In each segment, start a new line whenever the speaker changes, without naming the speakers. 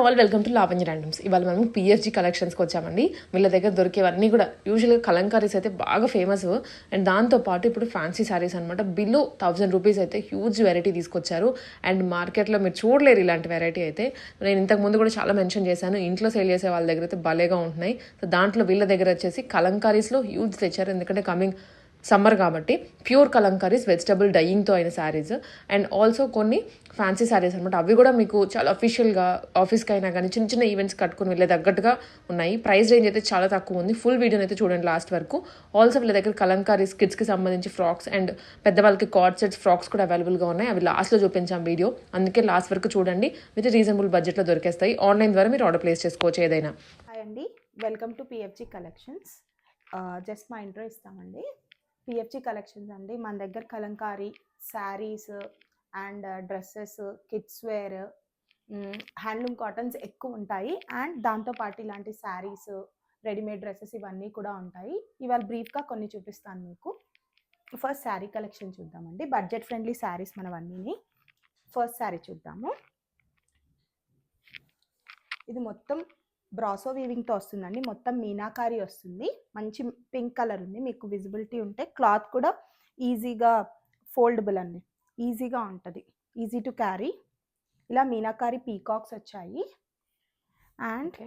All welcome to Lavanya randoms. ఇవాళ మనం పిఎఫ్జీ కలెక్షన్స్కి వచ్చామండి. వీళ్ళ దగ్గర దొరికేవన్నీ కూడా యూజువల్గా కలంకారీస్ అయితే బాగా ఫేమస్. అండ్ దాంతోపాటు ఇప్పుడు ఫ్యాన్సీ శారీస్ అనమాట. బిలో 1000 రూపీస్ అయితే హ్యూజ్ వెరైటీ తీసుకొచ్చారు. అండ్ మార్కెట్లో మీరు చూడలేరు ఇలాంటి వెరైటీ అయితే. నేను ఇంతకు ముందు కూడా చాలా మెన్షన్ చేశాను, ఇంట్లో సేల్ చేసే వాళ్ళ దగ్గర అయితే భలేగా ఉంటున్నాయి. సో దాంట్లో వీళ్ళ దగ్గర వచ్చేసి కలంకారీస్లో హ్యూజ్ తెచ్చారు. ఎందుకంటే కమింగ్ సమ్మర్ కాబట్టి ప్యూర్ కలంకారీస్ వెజిటబుల్ డైయింగ్తో అయిన శారీస్ అండ్ ఆల్సో కొన్ని ఫ్యాన్సీ శారీస్ అనమాట. అవి కూడా మీకు చాలా అఫీషియల్గా ఆఫీస్కి అయినా కానీ చిన్న చిన్న ఈవెంట్స్ కట్టుకుని వెళ్ళే తగ్గట్టుగా ఉన్నాయి. ప్రైస్ రేంజ్ అయితే చాలా తక్కువ ఉంది. ఫుల్ వీడియోని అయితే చూడండి లాస్ట్ వరకు. ఆల్సో వీళ్ళ దగ్గర కలంకారీస్ కిడ్స్కి సంబంధించి ఫ్రాక్స్ అండ్ పెద్దవాళ్ళకి కార్డ్ సెట్స్ ఫ్రాక్స్ కూడా అవైలబుల్గా ఉన్నాయి. అవి లాస్ట్లో చూపించాం వీడియో, అందుకే లాస్ట్ వరకు చూడండి. విత్ రీజనబుల్ బడ్జెట్లో దొరికేస్తాయి. ఆన్లైన్ ద్వారా మీరు ఆర్డర్ ప్లేస్ చేసుకోవచ్చు ఏదైనా.
హాయ్ అండి, welcome to PFG collections. Just మా ఇంట్రో ఇస్తామండి. పిఎఫ్జీ కలెక్షన్స్ అండి, మన దగ్గర Kalamkari sarees and dresses, kids wear, handloom cottons ఎక్కువ ఉంటాయి. అండ్ దాంతోపాటు ఇలాంటి శారీస్, రెడీమేడ్ డ్రెస్సెస్ ఇవన్నీ కూడా ఉంటాయి. ఇవాళ బ్రీఫ్గా కొన్ని చూపిస్తాను మీకు. ఫస్ట్ శారీ కలెక్షన్ చూద్దామండి. బడ్జెట్ ఫ్రెండ్లీ శారీస్ మనవన్నీ. ఫస్ట్ శారీ చూద్దాము. ఇది మొత్తం బ్రాసో వీవింగ్తో వస్తుందండి. మొత్తం మీనాకారి వస్తుంది. మంచి పింక్ కలర్ ఉంది, మీకు విజిబిలిటీ ఉంటే. క్లాత్ కూడా ఈజీగా ఫోల్డబుల్ అండి, ఈజీగా ఉంటుంది, ఈజీ టు క్యారీ. ఇలా మీనాకారి పీకాక్స్ వచ్చాయి. అండ్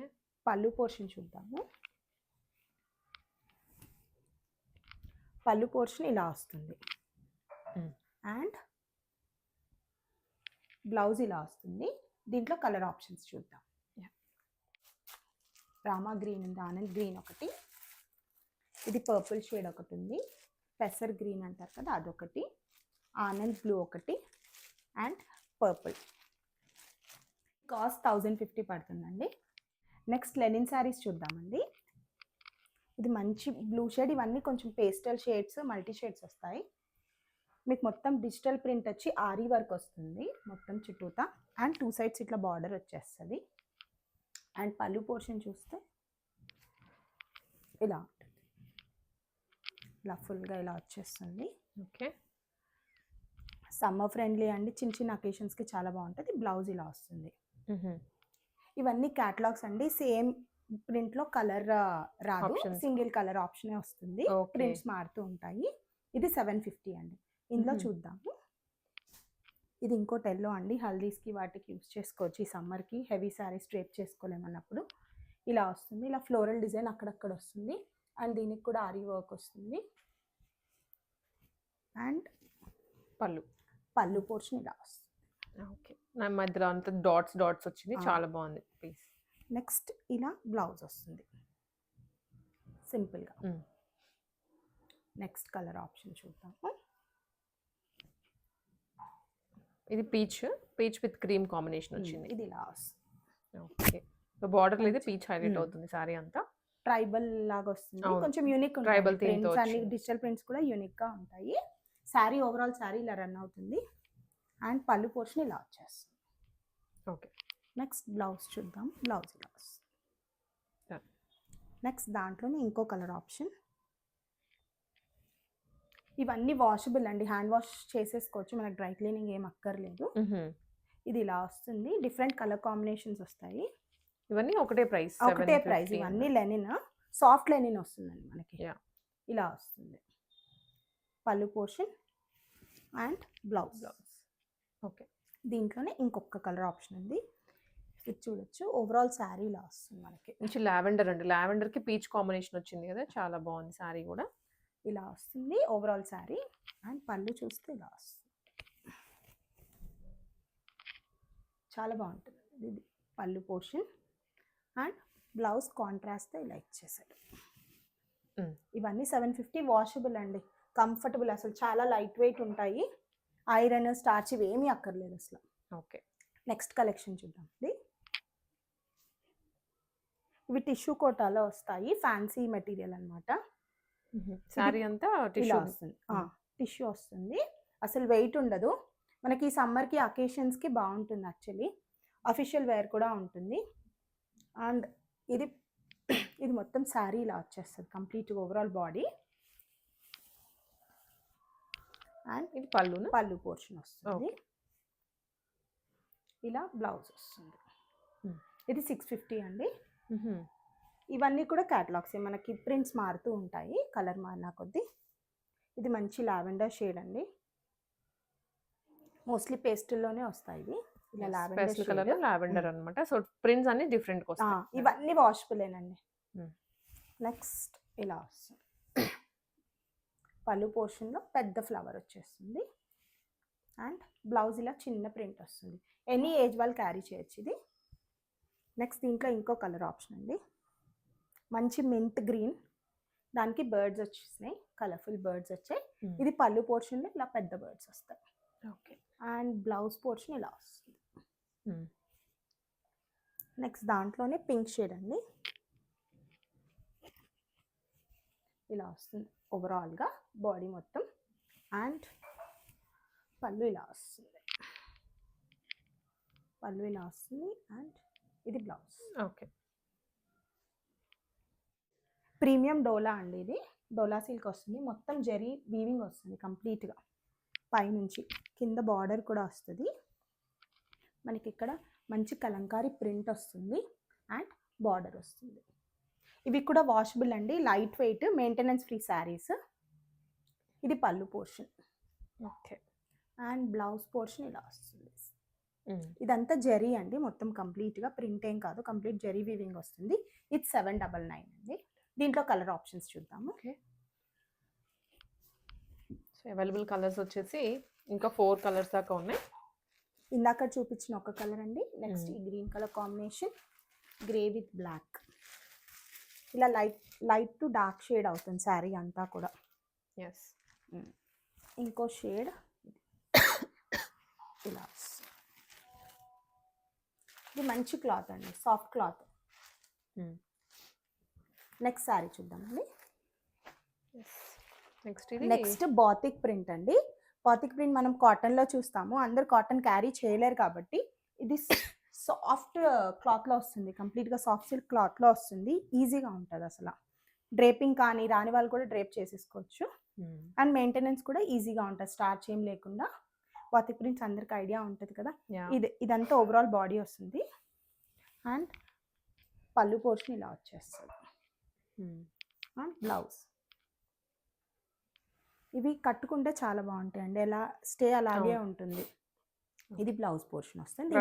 పళ్ళు పోర్షన్ చూద్దాము. పళ్ళు పోర్షన్ ఇలా వస్తుంది. అండ్ బ్లౌజ్ ఇలా వస్తుంది. దీంట్లో కలర్ ఆప్షన్స్ చూద్దాం. రామా గ్రీన్ ఉంది, ఆనంద్ గ్రీన్ ఒకటి, ఇది పర్పుల్ షేడ్ ఒకటి ఉంది, పెసర్ గ్రీన్ అంటారు కదా అదొకటి, ఆనంద్ బ్లూ ఒకటి, అండ్ పర్పుల్. కాస్ట్ 1050 పడుతుందండి. నెక్స్ట్ లెనిన్ శారీస్ చూద్దామండి. ఇది మంచి బ్లూ షేడ్, ఇవన్నీ కొంచెం పేస్టల్ షేడ్స్, మల్టీ షేడ్స్ వస్తాయి. మీకు మొత్తం డిజిటల్ ప్రింట్ వచ్చి ఆరీ వర్క్ వస్తుంది మొత్తం చుట్టూతా. అండ్ 2 సైడ్స్ ఇట్లా బార్డర్ వచ్చేస్తుంది. అండ్ పళ్ళు పోర్షన్ చూస్తే ఇలా ఉంటుంది, ఇలా ఫుల్గా ఇలా వచ్చేస్తుంది.
ఓకే,
సమ్మర్ ఫ్రెండ్లీ అండి, చిన్న చిన్న అకేషన్స్కి చాలా బాగుంటుంది. బ్లౌజ్ ఇలా వస్తుంది. ఇవన్నీ క్యాటలాగ్స్ అండి. సేమ్ ప్రింట్లో కలర్ రాదు, సింగిల్ కలర్ ఆప్షనే వస్తుంది. ప్రింట్స్ మారుతూ ఉంటాయి. ఇది 750 అండి. ఇందులో చూద్దాము. ఇది ఇంకోటి ఎల్లో అండి, హల్దీస్కి వాటికి యూస్ చేసుకోవచ్చు. ఈ సమ్మర్కి హెవీ శారీస్ డ్రేప్ చేసుకోలేమన్నప్పుడు ఇలా వస్తుంది. ఇలా ఫ్లోరల్ డిజైన్ అక్కడక్కడ వస్తుంది. అండ్ దీనికి కూడా ఆరీ వర్క్ వస్తుంది. అండ్ పళ్ళు పోర్షన్ ఇలా వస్తుంది.
ఓకే, నా మధ్యలో అంతా డాట్స్ వచ్చింది, చాలా బాగుంది పీస్.
నెక్స్ట్ ఇలా బ్లౌజ్ వస్తుంది సింపుల్గా. నెక్స్ట్ కలర్ ఆప్షన్ చూద్దాము.
ఇది పీచ్ విత్ క్రీమ్ కాంబినేషన్ వచ్చింది.
ఇది ఇలా వస్తుంది.
ఓకే, బార్డర్ అయితే పీచ్ హైలైట్ అవుతుంది సారీ అంతా.
ట్రైబల్ లాగా వస్తుంది, కొంచెం యూనిక్. ట్రైబల్ ప్రింట్స్ అన్ని డిజిటల్ ప్రింట్స్ కూడా యూనిక్ గా ఉంటాయి. శారీ ఓవరాల్ శారీ ఇలా రన్ అవుతుంది. అండ్ పళ్ళు పోర్షన్ ఇలా వచ్చేస్తుంది.
ఓకే,
నెక్స్ట్ బ్లౌజ్ చూద్దాం. బ్లౌజ్ ఇలా వస్తుంది. నెక్స్ట్ దాంట్లోనే ఇంకో కలర్ ఆప్షన్. ఇవన్నీ వాషబుల్ అండి, హ్యాండ్ వాష్ చేసేసుకోవచ్చు, మనకు డ్రై క్లీనింగ్ ఏం అక్కర్లేదు. ఇది ఇలా వస్తుంది. డిఫరెంట్ కలర్ కాంబినేషన్స్ వస్తాయి.
ఇవన్నీ ఒకటే ప్రైస్.
ఇవన్నీ లెనిన్, సాఫ్ట్ లెనిన్ వస్తుందండి మనకి. ఇలా వస్తుంది పళ్ళు పోర్షన్ అండ్ బ్లౌజ్.
ఓకే,
దీంట్లోనే ఇంకొక కలర్ ఆప్షన్ ఉంది, ఇది చూడొచ్చు. ఓవరాల్ శారీ ఇలా వస్తుంది మనకి.
మంచి లావెండర్ అండి, లావెండర్కి పీచ్ కాంబినేషన్ వచ్చింది కదా, చాలా బాగుంది శారీ కూడా.
ఇలా వస్తుంది ఓవరాల్ శారీ. అండ్ పళ్ళు చూస్తే ఇలా వస్తుంది, చాలా బాగుంటుంది. ఇది pallu portion. And blouse contrast ఇలా ఇచ్చేసాడు. ఇవన్నీ 750. వాషబుల్ అండి, కంఫర్టబుల్, అసలు చాలా లైట్ వెయిట్ ఉంటాయి. ఐరన్ స్టార్చ్ ఇవి ఏమీ అక్కర్లేదు అసలు.
ఓకే, నెక్స్ట్
కలెక్షన్ చూద్దాం. ఇవి టిష్యూ కోటాలో వస్తాయి, ఫ్యాన్సీ మెటీరియల్ అనమాట.
శారీ అంతా
ఇలా వస్తుంది, టిష్యూ వస్తుంది, అసలు వెయిట్ ఉండదు. మనకి సమ్మర్కి అకేషన్స్కి బాగుంటుంది యాక్చువల్లీ. అఫీషియల్ వేర్ కూడా ఉంటుంది. అండ్ ఇది మొత్తం శారీ ఇలా వచ్చేస్తుంది కంప్లీట్ ఓవరాల్ బాడీ. అండ్ ఇది పళ్ళు పోర్షన్ వస్తుంది. ఇలా బ్లౌజ్ వస్తుంది. ఇది 650 అండి. ఇవన్నీ కూడా క్యాటలాగ్సే, మనకి ప్రింట్స్ మారుతూ ఉంటాయి కలర్ మారిన కొద్దీ. ఇది మంచి లావెండర్ షేడ్ అండి, మోస్ట్లీ పేస్టల్లోనే వస్తాయి ఇవి. ఇలా లావెండర్
పేస్టల్ కలర్ లావెండర్ అన్నమాట. సో ప్రింట్స్ అన్ని డిఫరెంట్ వస్తాయి.
ఇవన్నీ వాషబులేనండి. నెక్స్ట్ ఇలా వస్తుంది, పళ్ళు పోర్షన్లో పెద్ద ఫ్లవర్ వచ్చేస్తుంది అండ్ బ్లౌజ్ ఇలా చిన్న ప్రింట్ వస్తుంది. ఎనీ ఏజ్ వాళ్ళు క్యారీ చేయొచ్చు ఇది. నెక్స్ట్ దీంట్లో ఇంకో కలర్ ఆప్షన్ అండి, మంచి మింట్ గ్రీన్, దానికి బర్డ్స్ వచ్చేసినాయి, కలర్ఫుల్ బర్డ్స్ వచ్చాయి. ఇది పళ్ళు పోర్షన్లో ఇలా పెద్ద బర్డ్స్ వస్తాయి.
ఓకే.
అండ్ బ్లౌజ్ పోర్షన్ ఇలా వస్తుంది. నెక్స్ట్ దాంట్లోనే పింక్ షేడ్ అండి, ఇలా వస్తుంది ఓవరాల్గా బాడీ మొత్తం. అండ్ పళ్ళు ఇలా వస్తుంది, పళ్ళు ఇలా వస్తుంది అండ్ ఇది బ్లౌజ్.
ఓకే.
ప్రీమియం డోలా అండి, ఇది డోలా సిల్క్ వస్తుంది, మొత్తం జరీ వీవింగ్ వస్తుంది కంప్లీట్గా, పైనుంచి కింద బార్డర్ కూడా వస్తుంది. మనకి ఇక్కడ మంచి కలంకారీ ప్రింట్ వస్తుంది అండ్ బార్డర్ వస్తుంది. ఇవి కూడా వాషబుల్ అండి, light weight, maintenance free saris. ఇది pallu portion.
Okay.
And blouse portion ఇలా వస్తుంది. ఇదంతా జరీ అండి, మొత్తం కంప్లీట్గా ప్రింట్ ఏం కాదు, కంప్లీట్ జరీ వీవింగ్ వస్తుంది. ఇది 799 అండి. దీంట్లో కలర్ ఆప్షన్స్ చూద్దాము.
ఓకే. సో అవైలబుల్ కలర్స్ వచ్చేసి ఇంకా 4 కలర్స్ దాకా ఉన్నాయి.
ఇందాక చూపించిన ఒక కలర్ అండి. నెక్స్ట్ ఈ green colour combination, grey with black, ఇలా లైట్ టు డార్క్ షేడ్ అవుతుంది శారీ అంతా కూడా.
ఎస్.
ఇంకో షేడ్ ఇలా, ఇది మంచి క్లాత్ అండి, సాఫ్ట్ క్లాత్. నెక్స్ట్ శారీ చూద్దామండి. నెక్స్ట్ బాతిక్ ప్రింట్ అండి. బాతిక్ ప్రింట్ మనం కాటన్లో చూస్తాము, అందరు కాటన్ క్యారీ చేయలేరు కాబట్టి ఇది సాఫ్ట్ క్లాత్లో వస్తుంది, కంప్లీట్గా సాఫ్ట్ సిల్క్ క్లాత్లో వస్తుంది. ఈజీగా ఉంటుంది అసలు, డ్రేపింగ్ కానీ రాని వాళ్ళు కూడా డ్రేప్ చేసేసుకోవచ్చు. అండ్ మెయింటెనెన్స్ కూడా ఈజీగా ఉంటుంది, స్టార్చ్ ఏం లేకుండా. బాతిక్ ప్రింట్స్ అందరికి ఐడియా ఉంటుంది కదా. ఇదంతా ఓవరాల్ బాడీ వస్తుంది అండ్ పళ్ళు పోర్షన్ ఇలా వచ్చేస్తుంది అండ్ బ్లౌజ్. ఇవి కట్టుకుంటే చాలా బాగుంటాయండి, ఎలా స్టే అలాగే ఉంటుంది. ఇది బ్లౌజ్ పోర్షన్ వస్తుంది.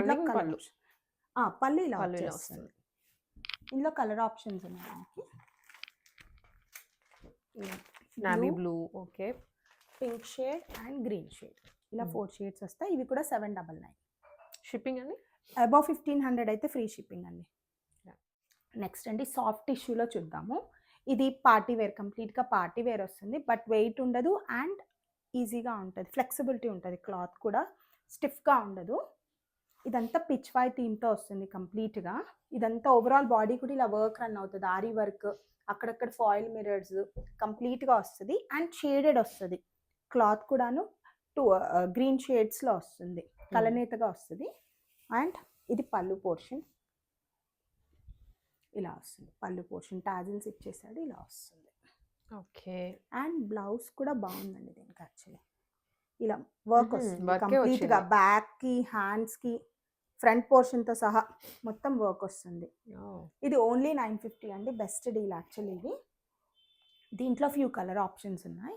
పళ్ళు ఇలా వచ్చేస్తుంది. ఇందులో కలర్ ఆప్షన్స్ ఉన్నాయి మనకి,
navy blue, okay,
pink shade and green shade, ఇలా 4 షేడ్స్ వస్తాయి. ఇవి కూడా 799.
షిప్పింగ్ అండి
అబౌవ్ 1500 అయితే ఫ్రీ షిప్పింగ్ అండి. నెక్స్ట్ అండి సాఫ్ట్ టిష్యూలో చూద్దాము. ఇది పార్టీ వేర్, కంప్లీట్గా పార్టీ వేర్ వస్తుంది, బట్ వెయిట్ ఉండదు అండ్ ఈజీగా ఉంటుంది, ఫ్లెక్సిబిలిటీ ఉంటుంది, క్లాత్ కూడా స్టిఫ్గా ఉండదు. ఇదంతా పిచ్ వై థీమ్తో వస్తుంది కంప్లీట్గా. ఇదంతా ఓవరాల్ బాడీ కూడా ఇలా వర్క్ రన్ అవుతుంది, ఆరీ వర్క్, అక్కడక్కడ ఫాయిల్ మిరర్స్ కంప్లీట్గా వస్తుంది అండ్ షేడెడ్ వస్తుంది. క్లాత్ కూడాను 2 గ్రీన్ షేడ్స్లో వస్తుంది, కలనేతగా వస్తుంది. అండ్ ఇది పళ్ళు పోర్షన్ ఇలా వస్తుంది, పళ్ళు పోర్షన్ టాజిల్స్ ఇచ్చేసాడు, ఇలా వస్తుంది.
ఓకే.
అండ్ బ్లౌజ్ కూడా బాగుందండి దీనికి, యాక్చువల్లీ ఇలా వర్క్ వస్తుంది కంప్లీట్గా, బ్యాక్కి హ్యాండ్స్కి ఫ్రంట్ పోర్షన్తో సహా మొత్తం వర్క్ వస్తుంది. ఇది ఓన్లీ 950 అండి, బెస్ట్ డీల్ యాక్చువల్లీ ఇది. దీంట్లో ఫ్యూ కలర్ ఆప్షన్స్ ఉన్నాయి.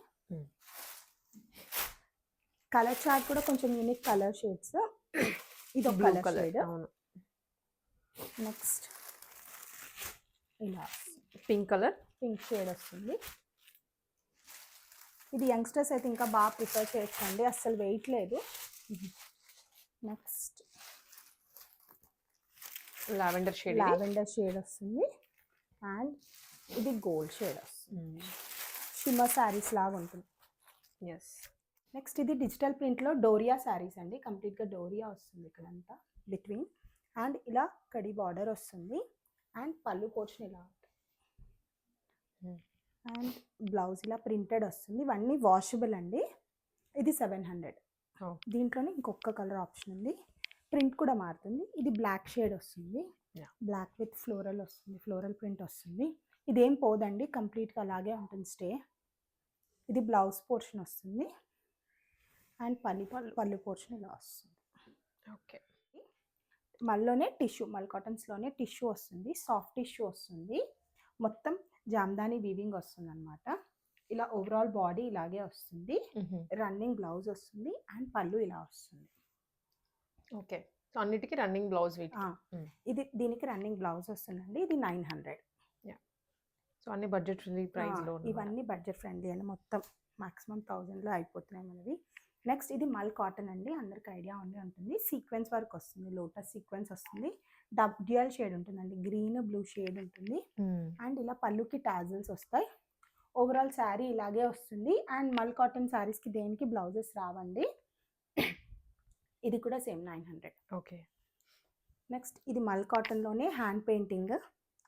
కలర్ చార్ట్ కూడా కొంచెం యూనిక్ కలర్ షేడ్స్. ఇది ఒక కలర్ షేడ్. నెక్స్ట్ ఇలా
పింక్ కలర్,
పింక్ షేడ్ వస్తుంది. ఇది యంగ్స్టర్స్ అయితే ఇంకా బాగా ప్రిఫర్ చేయొచ్చు అండి, అస్సలు వెయిట్ లేదు. నెక్స్ట్
లావెండర్
షేడ్ వస్తుంది అండ్ ఇది గోల్డ్ షేడ్ వస్తుంది, షిమ్మర్ శారీస్ లాగా ఉంటుంది.
ఎస్.
నెక్స్ట్ ఇది డిజిటల్ ప్రింట్లో డోరియా శారీస్ అండి, కంప్లీట్గా డోరియా వస్తుంది ఇక్కడంతా బిట్వీన్. అండ్ ఇలా కడి బార్డర్ వస్తుంది అండ్ పళ్ళు పోర్షన్ ఇలా ఉంటుంది అండ్ బ్లౌజ్ ఇలా ప్రింటెడ్ వస్తుంది. ఇవన్నీ వాషబుల్ అండి. ఇది 700. దీంట్లోనే ఇంకొక కలర్ ఆప్షన్ ఉంది, ప్రింట్ కూడా మారుతుంది. ఇది బ్లాక్ షేడ్ వస్తుంది, బ్లాక్ విత్ ఫ్లోరల్ వస్తుంది, ఫ్లోరల్ ప్రింట్ వస్తుంది. ఇదేం పోదండి, కంప్లీట్గా అలాగే ఉంటుంది స్టే. ఇది బ్లౌజ్ పోర్షన్ వస్తుంది అండ్ పళ్ళు పోర్షన్ ఇలా వస్తుంది.
ఓకే.
మల్లోనే టిష్యూ, మల్ కాటన్స్లోనే టిష్యూ వస్తుంది, సాఫ్ట్ టిష్యూ వస్తుంది, మొత్తం జామ్దాని వీవింగ్ వస్తుంది అనమాట. ఇలా ఓవరాల్ బాడీ ఇలాగే వస్తుంది, రన్నింగ్ బ్లౌజ్ వస్తుంది అండ్ పళ్ళు ఇలా వస్తుంది.
ఓకే. సో అన్నిటికి రన్నింగ్ బ్లౌజ్
ఇది దీనికి రన్నింగ్ బ్లౌజ్ వస్తుందండి. ఇది 900.
సో అన్ని బడ్జెట్ ఫ్రెండ్లీ ప్రైస్లో
ఇవన్నీ బడ్జెట్ ఫ్రెండ్లీ అండి. మొత్తం మాక్సిమం 1000లో అయిపోతున్నాయి మనవి. నెక్స్ట్ ఇది మల్ కాటన్ అండి, అందరికి ఐడియా ఉండి ఉంటుంది. సీక్వెన్స్ వర్క్ వస్తుంది, లోటస్ సీక్వెన్స్ వస్తుంది, డ్యూయల్ షేడ్ ఉంటుందండి, గ్రీన్ బ్లూ షేడ్ ఉంటుంది. అండ్ ఇలా పళ్ళుకి టాజిల్స్ వస్తాయి. ఓవరాల్ శారీ ఇలాగే వస్తుంది. అండ్ మల్ కాటన్ శారీస్కి దేనికి బ్లౌజెస్ రావండి. ఇది కూడా సేమ్ 900.
ఓకే.
నెక్స్ట్ ఇది మల్ కాటన్లోనే హ్యాండ్ పెయింటింగ్,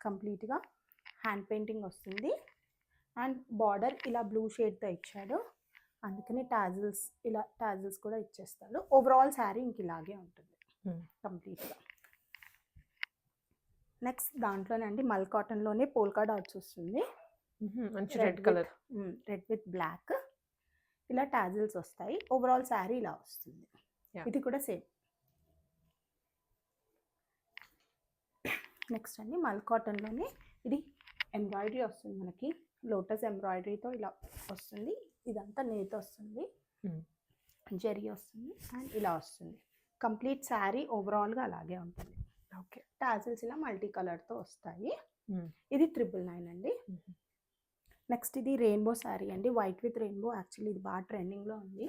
కంప్లీట్గా హ్యాండ్ పెయింటింగ్ వస్తుంది. అండ్ బార్డర్ ఇలా బ్లూ షేడ్తో ఇచ్చాడు, అందుకని టాజిల్స్, ఇలా టాజిల్స్ కూడా ఇచ్చేస్తాడు. ఓవరాల్ శారీ ఇంక ఇలాగే ఉంటుంది కంప్లీట్గా. నెక్స్ట్ దాంట్లోనే అండి మల్ కాటన్లోనే పోల్కా డాట్స్ వస్తుంది,
మంచి red colour,
red with black, ఇలా టాజిల్స్ వస్తాయి. ఓవరాల్ శారీ ఇలా వస్తుంది. ఇది కూడా సేమ్. నెక్స్ట్ అండి మల్ కాటన్లోనే ఇది ఎంబ్రాయిడరీ వస్తుంది మనకి, లోటస్ ఎంబ్రాయిడరీతో ఇలా వస్తుంది. ఇదంతా నేత వస్తుంది, జరీ వస్తుంది అండ్ ఇలా వస్తుంది. కంప్లీట్ శారీ ఓవరాల్గా అలాగే ఉంటుంది. ఓకే. టాజిల్స్ ఇలా మల్టీ కలర్తో వస్తాయి. ఇది 999 అండి. నెక్స్ట్ ఇది రెయిన్బో శారీ అండి, వైట్ విత్ రెయిన్బో. యాక్చువల్లీ ఇది బాగా ట్రెండింగ్లో ఉంది.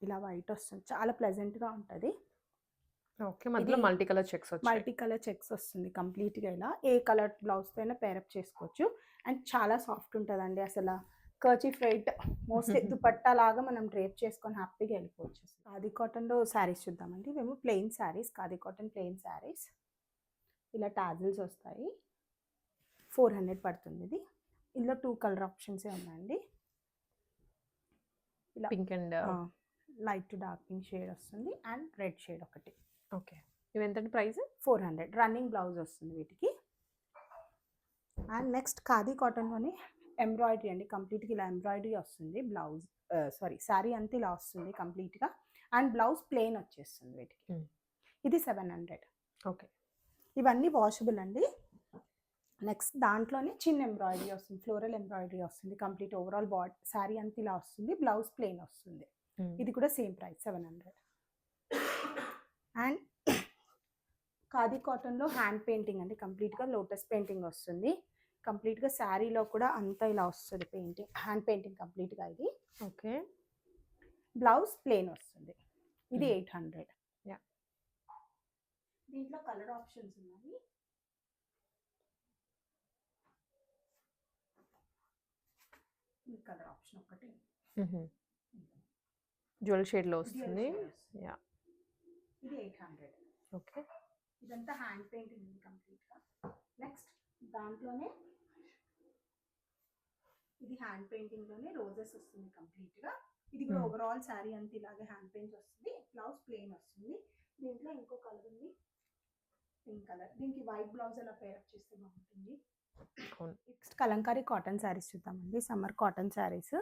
ఇలా వైట్ వస్తుంది, చాలా ప్లెజెంట్గా ఉంటుంది.
ఓకే. మధ్యలో మల్టీ కలర్ చెక్స్ వచ్చాయి,
మల్టీ కలర్ చెక్స్ వస్తుంది కంప్లీట్గా. ఇలా ఏ కలర్ బ్లౌజ్తో అయినా పేరప్ చేసుకోవచ్చు. అండ్ చాలా సాఫ్ట్ ఉంటుందండి, అసలు కర్చీఫ్ వెయిట్ మోస్ట్లీ దుపట్టా లాగా మనం డ్రేప్ చేసుకొని హ్యాపీగా వెళ్ళిపోవచ్చు. ఖాదీ కాటన్లో శారీస్ చూద్దామండి. మేము plain saris, khadi cotton plain saris, ఇలా టాజిల్స్ వస్తాయి. 400 పడుతుంది ఇది. ఇందులో 2 కలర్ ఆప్షన్సే ఉన్నాయండి. ఇలా
pink and
light to dark pink shade వస్తుంది అండ్ రెడ్ షేడ్ ఒకటి.
ఓకే. ఇవి ఎంతండి ప్రైస్?
400. రన్నింగ్ బ్లౌజ్ వస్తుంది వీటికి. అండ్ నెక్స్ట్ ఖాదీ కాటన్లోనే ఎంబ్రాయిడరీ అండి, కంప్లీట్గా ఇలా ఎంబ్రాయిడరీ వస్తుంది. బ్లౌజ్ శారీ అంతా ఇలా వస్తుంది కంప్లీట్గా. అండ్ బ్లౌజ్ ప్లెయిన్ వచ్చేస్తుంది వీటికి. ఇది 700.
ఓకే.
ఇవన్నీ వాషబుల్ అండి. నెక్స్ట్ దాంట్లోనే చిన్న ఎంబ్రాయిడరీ వస్తుంది, ఫ్లోరల్ ఎంబ్రాయిడరీ వస్తుంది. కంప్లీట్ ఓవరాల్ బాడీ శారీ అంతా ఇలా వస్తుంది, బ్లౌజ్ ప్లెయిన్ వస్తుంది. ఇది కూడా సేమ్ ప్రైస్ 700. అండ్ ఖాదీ కాటన్లో హ్యాండ్ పెయింటింగ్ అండి, కంప్లీట్గా లోటస్ పెయింటింగ్ వస్తుంది. కంప్లీట్గా శారీలో కూడా అంతా ఇలా వస్తుంది పెయింటింగ్, హ్యాండ్ పెయింటింగ్ కంప్లీట్గా ఇది.
ఓకే.
బ్లౌజ్ ప్లెయిన్ వస్తుంది. ఇది 800. దీంట్లో కలర్ ఆప్షన్స్ ఉన్నాయి. కలర్ ఆప్షన్ ఒకటి
జ్యువెల్ షేడ్లో వస్తుంది.
ఇది 800.
ఓకే.
ఇదంతా హ్యాండ్ పెయింటింగ్ ఉంది కంప్లీట్గా. నెక్స్ట్ దాంట్లోనే ఇది హ్యాండ్ పెయింటింగ్లోనే రోజెస్ వస్తుంది కంప్లీట్గా. ఇది కూడా ఓవరాల్ శారీ అంతా ఇలాగే హ్యాండ్ పెయింట్ వస్తుంది. బ్లౌజ్ ప్లెయిన్ వస్తుంది. దీంట్లో ఇంకో కలర్ ఉంది, పింక్ కలర్. దీనికి వైట్ బ్లౌజ్ అలా పేరప్ చేస్తే బాగుంటుంది. నెక్స్ట్ కలంకారీ కాటన్ శారీస్ చూద్దామండి, సమ్మర్ కాటన్ శారీస్.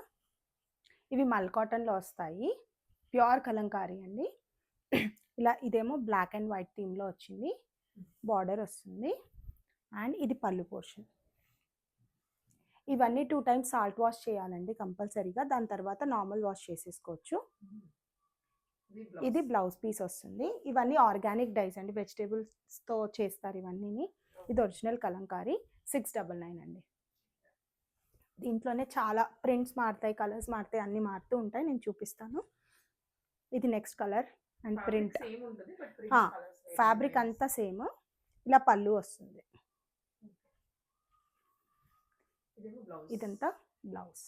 ఇవి మల్ కాటన్లో వస్తాయి, ప్యూర్ కలంకారీ అండి. ఇలా ఇదేమో బ్లాక్ అండ్ వైట్ థీమ్లో వచ్చింది, బార్డర్ వస్తుంది అండ్ ఇది పళ్ళు పోర్షన్. ఇవన్నీ 2 times సాల్ట్ వాష్ చేయాలండి కంపల్సరీగా, దాని తర్వాత నార్మల్ వాష్ చేసేసుకోవచ్చు. ఇది బ్లౌజ్ పీస్ వస్తుంది. ఇవన్నీ ఆర్గానిక్ డైస్ అండి, వెజిటేబుల్స్తో చేస్తారు ఇవన్నీ. ఇది ఒరిజినల్ కలంకారీ 699 అండి. దీంట్లోనే చాలా ప్రింట్స్ మారుతాయి, కలర్స్ మారుతాయి, అన్నీ మారుతూ ఉంటాయి. నేను చూపిస్తాను. ఇది next colour and print, fabric అంతా సేమ్. ఇలా పళ్ళు వస్తుంది. ఇదంతా బ్లౌజ్.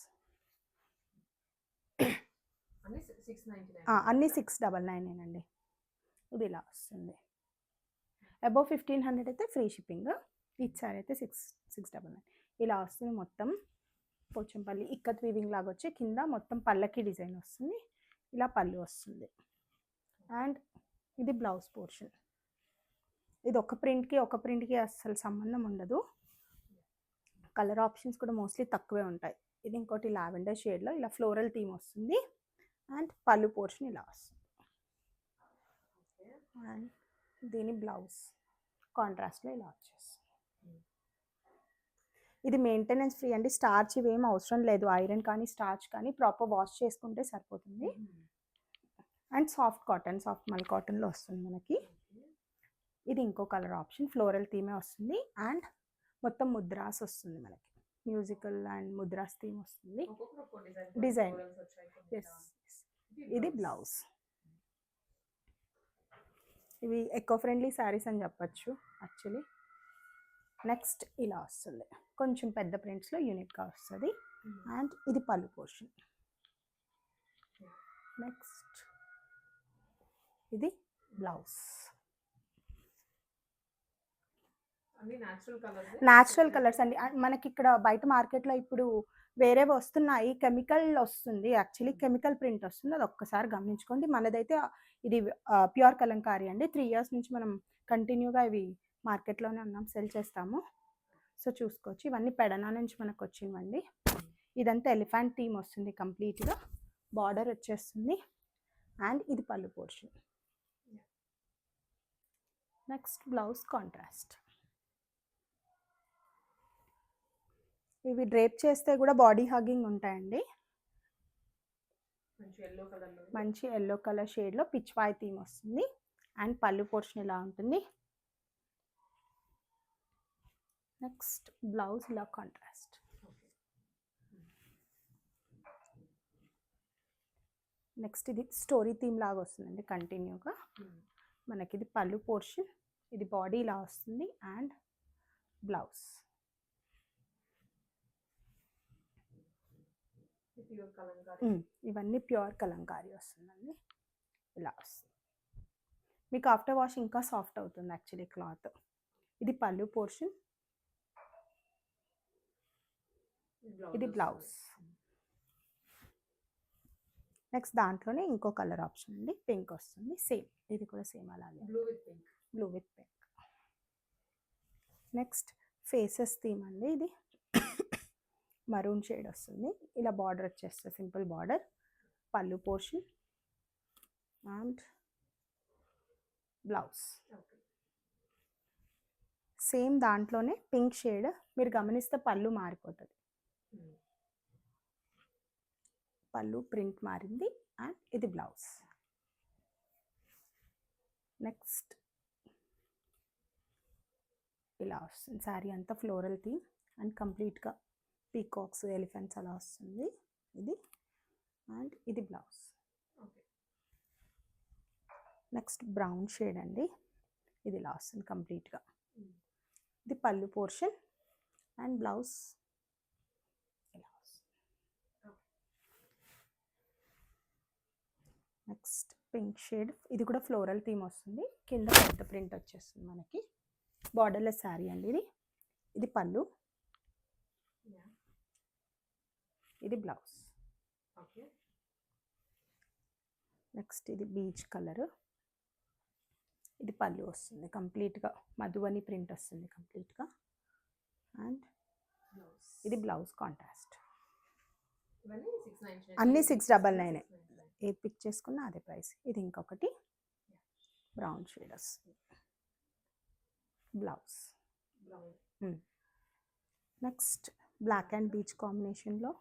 అన్నీ 699 అండి. ఇది ఇలా వస్తుంది. అబౌవ్ 1500 అయితే ఫ్రీ షిప్పింగ్. ఇచ్చారు అయితే 699 ఇలా వస్తుంది. మొత్తం పోచంపల్లి ఇక్కత్ వీవింగ్ లాగా వచ్చి కింద మొత్తం పళ్ళకి డిజైన్ వస్తుంది. ఇలా పళ్ళు వస్తుంది అండ్ ఇది బ్లౌజ్ పోర్షన్. ఇది ఒక ప్రింట్కి అస్సలు సంబంధం ఉండదు. కలర్ ఆప్షన్స్ కూడా మోస్ట్లీ తక్కువే ఉంటాయి. ఇది ఇంకోటి లావెండర్ షేడ్లో ఇలా ఫ్లోరల్ థీమ్ వస్తుంది అండ్ పళ్ళు పోర్షన్ ఇలా వస్తుంది. అండ్ దీని బ్లౌజ్ కాంట్రాస్ట్లో ఇలా వచ్చేస్తుంది. ఇది మెయింటెనెన్స్ ఫ్రీ అండి, స్టార్చ్ ఇవేం అవసరం లేదు, ఐరన్ కానీ స్టార్చ్ కానీ ప్రాపర్ వాష్ చేసుకుంటే సరిపోతుంది. అండ్ సాఫ్ట్ కాటన్, సాఫ్ట్ మల్ కాటన్లో వస్తుంది మనకి. ఇది ఇంకో కలర్ ఆప్షన్, ఫ్లోరల్ థీమే వస్తుంది అండ్ మొత్తం ముద్రాస్ వస్తుంది మనకి, మ్యూజికల్ అండ్ ముద్రాస్ థీమ్ వస్తుంది డిజైన్. ఇది బ్లౌజ్. ఇవి ఎకో ఫ్రెండ్లీ శారీస్ అని చెప్పచ్చు యాక్చువల్లీ. నెక్స్ట్ ఇలా వస్తుంది, కొంచెం పెద్ద ప్రింట్స్లో యూనిక్గా వస్తుంది. అండ్ ఇది పళ్ళు పోర్షన్. నెక్స్ట్ ఇది బ్లౌజ్. న్యాచురల్ కలర్స్ అండి. మనకి ఇక్కడ బయట మార్కెట్లో ఇప్పుడు వేరే వస్తున్నాయి, కెమికల్ వస్తుంది యాక్చువల్లీ, కెమికల్ ప్రింట్ వస్తుంది, అది ఒక్కసారి గమనించుకోండి. మనదైతే ఇది ప్యూర్ కలంకారీ అండి. 3 years నుంచి మనం కంటిన్యూగా ఇవి మార్కెట్లోనే ఉన్నాం, సెల్ చేస్తాము. సో చూసుకోవచ్చు, ఇవన్నీ పెడనా నుంచి మనకు వచ్చినవండి. ఇదంతా ఎలిఫెంట్ థీమ్ వస్తుంది కంప్లీట్గా, బార్డర్ వచ్చేస్తుంది. అండ్ ఇది pallu portion. Next blouse contrast. ఇవి డ్రేప్ చేస్తే కూడా బాడీ హగ్గింగ్ ఉంటాయండి. మంచి ఎల్లో కలర్ షేడ్లో పిచ్వాయ్ థీమ్ వస్తుంది. అండ్ పళ్ళు పోర్షన్ ఇలా ఉంటుంది. నెక్స్ట్ బ్లౌజ్ ఇలా కాంట్రాస్ట్. నెక్స్ట్ ఇది స్టోరీ థీమ్ లాగా వస్తుందండి కంటిన్యూగా. మనకి ఇది పళ్ళు పోర్షన్, ఇది బాడీ ఇలా వస్తుంది అండ్ బ్లౌజ్. ఇవన్నీ ప్యూర్ కలంకారీ వస్తుందండి, ఇలా వస్తుంది. మీకు ఆఫ్టర్ వాష్ ఇంకా సాఫ్ట్ అవుతుంది యాక్చువల్లీ క్లాత్. ఇది పళ్ళు పోర్షన్, ఇది బ్లౌజ్. నెక్స్ట్ దాంట్లోనే ఇంకో కలర్ ఆప్షన్ అండి, పింక్ వస్తుంది. సేమ్, ఇది కూడా సేమ్ అలాగే, blue with pink. Next faces theme అండి, ఇది మరూన్ షేడ్ వస్తుంది. ఇలా బార్డర్ వచ్చేస్తుంది, సింపుల్ బార్డర్. పళ్ళు పోర్షన్ అండ్ బ్లౌజ్. సేమ్ దాంట్లోనే పింక్ షేడ్, మీరు గమనిస్తే పళ్ళు మారిపోతుంది, పళ్ళు ప్రింట్ మారింది. అండ్ ఇది బ్లౌజ్. నెక్స్ట్ ఇలా వస్తుంది శారీ అంతా ఫ్లోరల్ థీమ్ అండ్ కంప్లీట్గా పీకాక్స్, ఎలిఫెంట్స్ అలా వస్తుంది ఇది. అండ్ ఇది బ్లౌజ్. నెక్స్ట్ బ్రౌన్ షేడ్ అండి, ఇది ఇలా వస్తుంది కంప్లీట్గా. ఇది పళ్ళు పోర్షన్ అండ్ బ్లౌజ్ ఇలా వస్తుంది. నెక్స్ట్ పింక్ షేడ్, ఇది కూడా ఫ్లోరల్ థీమ్ వస్తుంది, కింద పెద్ద ప్రింట్ వచ్చేస్తుంది మనకి. బార్డర్లెస్ శారీ అండి ఇది. ఇది పళ్ళు, ఇది బ్లౌజ్. నెక్స్ట్ ఇది బీచ్ కలర్, ఇది పళ్ళు వస్తుంది కంప్లీట్గా, మధువని ప్రింట్ వస్తుంది కంప్లీట్గా. అండ్ ఇది బ్లౌజ్ కాంట్రాస్ట్. అన్నీ 699, ఏ పిక్ చేసుకున్నా అదే ప్రైస్. ఇది ఇంకొకటి బ్రౌన్ షేడ్ వస్తుంది, blouse. Next black and beige కాంబినేషన్లో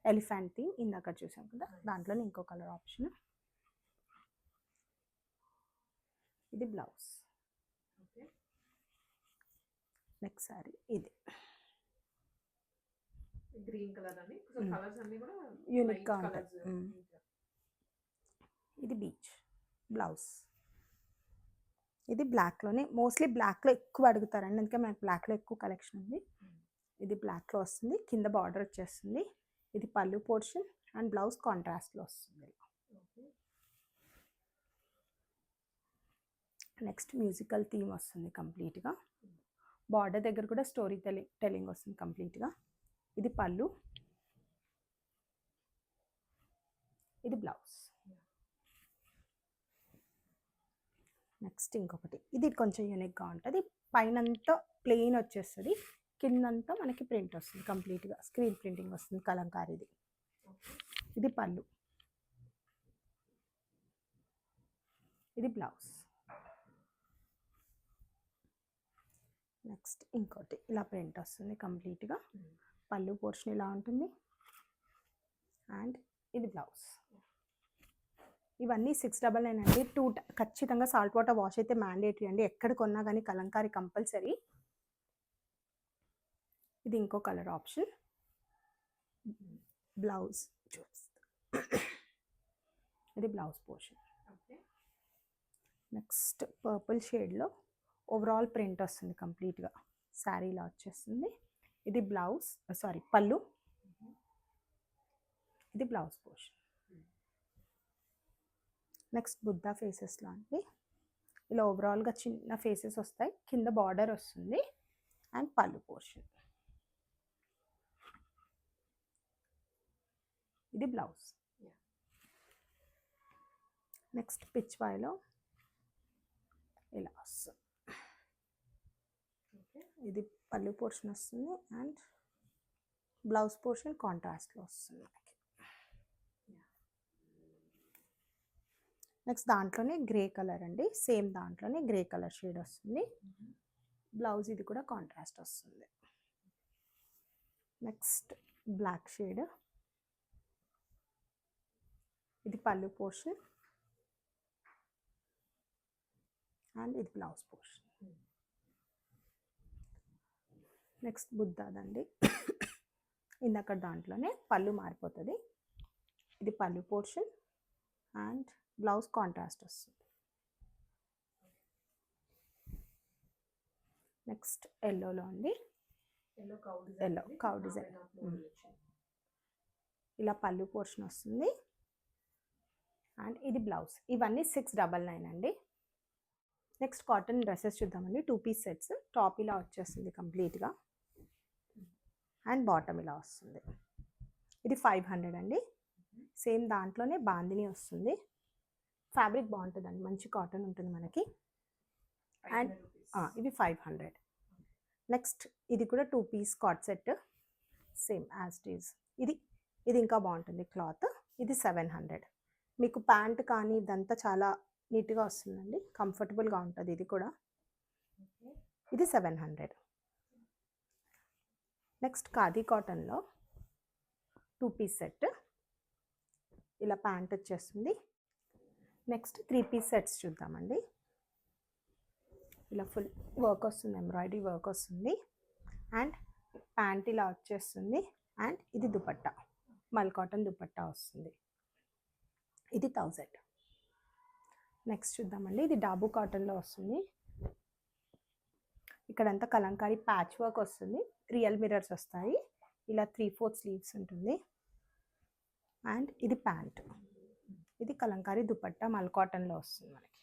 ఎలిఫెంట్ థీమ్ ఇందాక చూసాం కదా, దాంట్లోనే ఇంకో కలర్ ఆప్షన్. ఇది బ్లౌజ్. నెక్స్ట్ సారీ ఇది గ్రీన్ కలర్ అని కలర్స్ అన్ని కూడా యూనిక్గా ఉంటాయి. ఇది బీచ్ బ్లౌజ్. ఇది బ్లాక్లోనే, మోస్ట్లీ బ్లాక్లో ఎక్కువ అడుగుతారండి, అందుకే మనకి బ్లాక్లో ఎక్కువ కలెక్షన్ ఉంది. ఇది బ్లాక్లో వస్తుంది, కింద బార్డర్ వచ్చేస్తుంది. ఇది పళ్ళు పోర్షన్ అండ్ బ్లౌజ్ కాంట్రాస్ట్లో వస్తుంది. నెక్స్ట్ మ్యూజికల్ థీమ్ వస్తుంది కంప్లీట్గా, బార్డర్ దగ్గర కూడా స్టోరీ టెలింగ్ వస్తుంది కంప్లీట్గా. ఇది పళ్ళు, ఇది బ్లౌజ్. నెక్స్ట్ ఇంకొకటి, ఇది కొంచెం యూనిక్గా ఉంటుంది, పైనంతా ప్లెయిన్ వచ్చేస్తుంది, కిందంతా మనకి ప్రింట్ వస్తుంది కంప్లీట్గా, స్క్రీన్ ప్రింటింగ్ వస్తుంది కలంకారీది. ఇది పళ్ళు, ఇది బ్లౌజ్. నెక్స్ట్ ఇంకోటి ఇలా ప్రింట్ వస్తుంది కంప్లీట్గా. పళ్ళు పోర్షన్ ఇలా ఉంటుంది అండ్ ఇది బ్లౌజ్. ఇవన్నీ 699 అండి. ఖచ్చితంగా సాల్ట్ వాటర్ వాష్ అయితే మ్యాండేటరీ అండి. ఎక్కడ కొన్నా కానీ కలంకారీ కంపల్సరీ. ఇది ఇంకో కలర్ ఆప్షన్. బ్లౌజ్ ఇది బ్లౌజ్ పోర్షన్. నెక్స్ట్ పర్పుల్ షేడ్లో ఓవరాల్ ప్రింట్ వస్తుంది కంప్లీట్గా. శారీలా వచ్చేస్తుంది. ఇది బ్లౌజ్, పళ్ళు. ఇది blouse portion. Next Buddha faces లాంటివి ఇలా ఓవరాల్గా చిన్న ఫేసెస్ వస్తాయి. కింద బార్డర్ వస్తుంది అండ్ పళ్ళు పోర్షన్. ఇది బ్లౌజ్. నెక్స్ట్ పిచ్వాయిలో ఇలా వస్తుంది. ఇది పళ్ళు పోర్షన్ వస్తుంది అండ్ బ్లౌజ్ పోర్షన్ కాంట్రాస్ట్లో వస్తుంది మనకి. నెక్స్ట్ దాంట్లోనే గ్రే కలర్ అండి. సేమ్ దాంట్లోనే గ్రే కలర్ షేడ్ వస్తుంది. బ్లౌజ్ ఇది కూడా కాంట్రాస్ట్ వస్తుంది. Next black shade. ఇది పళ్ళు పోర్షన్ అండ్ ఇది బ్లౌజ్ పోర్షన్. నెక్స్ట్ బుద్ధాదండి. ఇందాక దాంట్లోనే పళ్ళు మారిపోతుంది. ఇది pallu portion and blouse contrast వస్తుంది. నెక్స్ట్ ఎల్లోలో అండి. Yellow cow design. ఇలా పళ్ళు పోర్షన్ వస్తుంది అండ్ ఇది బ్లౌజ్. ఇవన్నీ 699 అండి. నెక్స్ట్ కాటన్ డ్రెస్సెస్ చూద్దామండి. 2 పీస్ సెట్స్. టాప్ ఇలా వచ్చేస్తుంది కంప్లీట్గా అండ్ బాటమ్ ఇలా వస్తుంది. ఇది 500 అండి. సేమ్ దాంట్లోనే బాందిని వస్తుంది. ఫ్యాబ్రిక్ బాగుంటుందండి, మంచి కాటన్ ఉంటుంది మనకి. అండ్ ఇవి 500. నెక్స్ట్ ఇది కూడా 2 piece cot set, same as it is. ఇది ఇంకా బాగుంటుంది క్లాత్. ఇది 700. మీకు ప్యాంట్ కానీ ఇదంతా చాలా నీట్గా వస్తుందండి, కంఫర్టబుల్గా ఉంటుంది. ఇది కూడా ఇది 700. నెక్స్ట్ ఖాదీ కాటన్లో 2 పీస్ సెట్. ఇలా ప్యాంట్ వచ్చేస్తుంది. నెక్స్ట్ 3 పీస్ సెట్స్ చూద్దామండి. ఇలా ఫుల్ వర్క్ వస్తుంది, ఎంబ్రాయిడరీ వర్క్ వస్తుంది అండ్ ప్యాంట్ ఇలా వచ్చేస్తుంది అండ్ ఇది దుపట్టా, మల్ కాటన్ దుపట్టా వస్తుంది. ఇది 1000. నెక్స్ట్ చూద్దామండి. ఇది డాబు కాటన్లో వస్తుంది. ఇక్కడంతా కలంకారీ ప్యాచ్ వర్క్ వస్తుంది. రియల్ మిర్రర్స్ వస్తాయి. ఇలా 3/4 స్లీవ్స్ ఉంటుంది అండ్ ఇది ప్యాంట్. ఇది కలంకారీ దుపట్టా మల్ కాటన్లో వస్తుంది మనకి.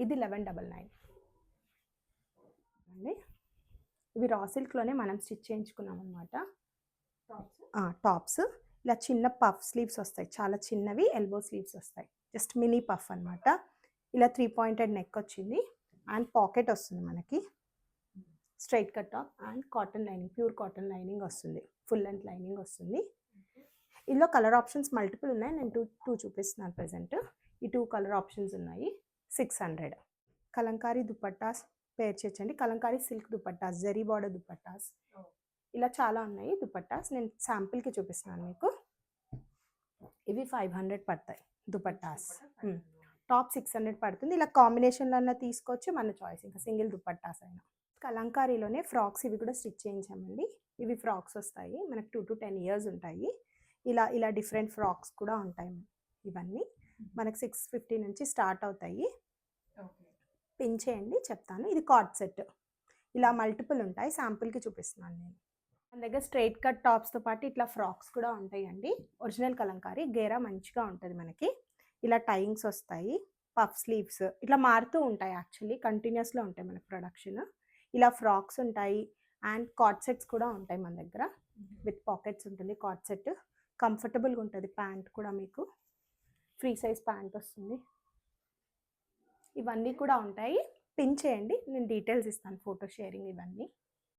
ఇది 1199 అండి. ఇవి రా సిల్క్లోనే మనం స్టిచ్ చేయించుకున్నాం అనమాట. టాప్స్ ఇలా చిన్న పఫ్ స్లీవ్స్ వస్తాయి, చాలా చిన్నవి ఎల్బో స్లీవ్స్ వస్తాయి, జస్ట్ మినీ పఫ్ అనమాట. ఇలా 3 పాయింటెడ్ నెక్ వచ్చింది అండ్ పాకెట్ వస్తుంది మనకి. Straight cut top and cotton lining, pure cotton lining వస్తుంది, ఫుల్ లెంత్ లైనింగ్ వస్తుంది. ఇందులో కలర్ ఆప్షన్స్ మల్టిపుల్ ఉన్నాయి. నేను టూ చూపిస్తున్నాను ప్రజెంట్. ఈ 2 కలర్ ఆప్షన్స్ ఉన్నాయి. 600. కలంకారీ దుపట్టాస్ పేర్ చేయొచ్చండి. కలంకారీ సిల్క్ దుపట్టాస్, జరీ బార్డర్ దుపట్టాస్, ఇలా చాలా ఉన్నాయి దుపట్టాస్. నేను శాంపిల్కి చూపిస్తున్నాను మీకు. ఇవి 500 పడతాయి దుపట్టాస్. టాప్ 600 పడుతుంది. ఇలా కాంబినేషన్లో అన్నా తీసుకోవచ్చు, మన చాయిస్, ఇంకా సింగిల్ దుపట్టాస్ అయినా. కలంకారీలోనే ఫ్రాక్స్ ఇవి కూడా స్టిచ్ చేయించామండి. ఇవి ఫ్రాక్స్ వస్తాయి మనకు 2 to 10 ఇయర్స్ ఉంటాయి. ఇలా డిఫరెంట్ ఫ్రాక్స్ కూడా ఉంటాయి. ఇవన్నీ మనకు 650 నుంచి స్టార్ట్ అవుతాయి. పిన్ చేయండి చెప్తాను. ఇది కార్డ్ సెట్. ఇలా మల్టిపుల్ ఉంటాయి, శాంపుల్కి చూపిస్తున్నాను నేను. మన దగ్గర స్ట్రైట్ కట్ టాప్స్తో పాటు ఇట్లా ఫ్రాక్స్ కూడా ఉంటాయండి. ఒరిజినల్ కలంకారీ గేరా మంచిగా ఉంటుంది మనకి. ఇలా టైయింగ్స్ వస్తాయి, పఫ్ స్లీవ్స్ ఇట్లా మారుతూ ఉంటాయి. యాక్చువల్లీ కంటిన్యూస్లో ఉంటాయి మనకి ప్రొడక్షన్. ఇలా ఫ్రాక్స్ ఉంటాయి అండ్ కార్డ్ సెట్స్ కూడా ఉంటాయి మన దగ్గర. విత్ పాకెట్స్ ఉంటుంది కార్డ్ సెట్. కంఫర్టబుల్గా ఉంటుంది. ప్యాంట్ కూడా మీకు ఫ్రీ సైజ్ ప్యాంట్ వస్తుంది. ఇవన్నీ కూడా ఉంటాయి. పిన్ చేయండి, నేను డీటెయిల్స్ ఇస్తాను, ఫోటో షేరింగ్ ఇవన్నీ.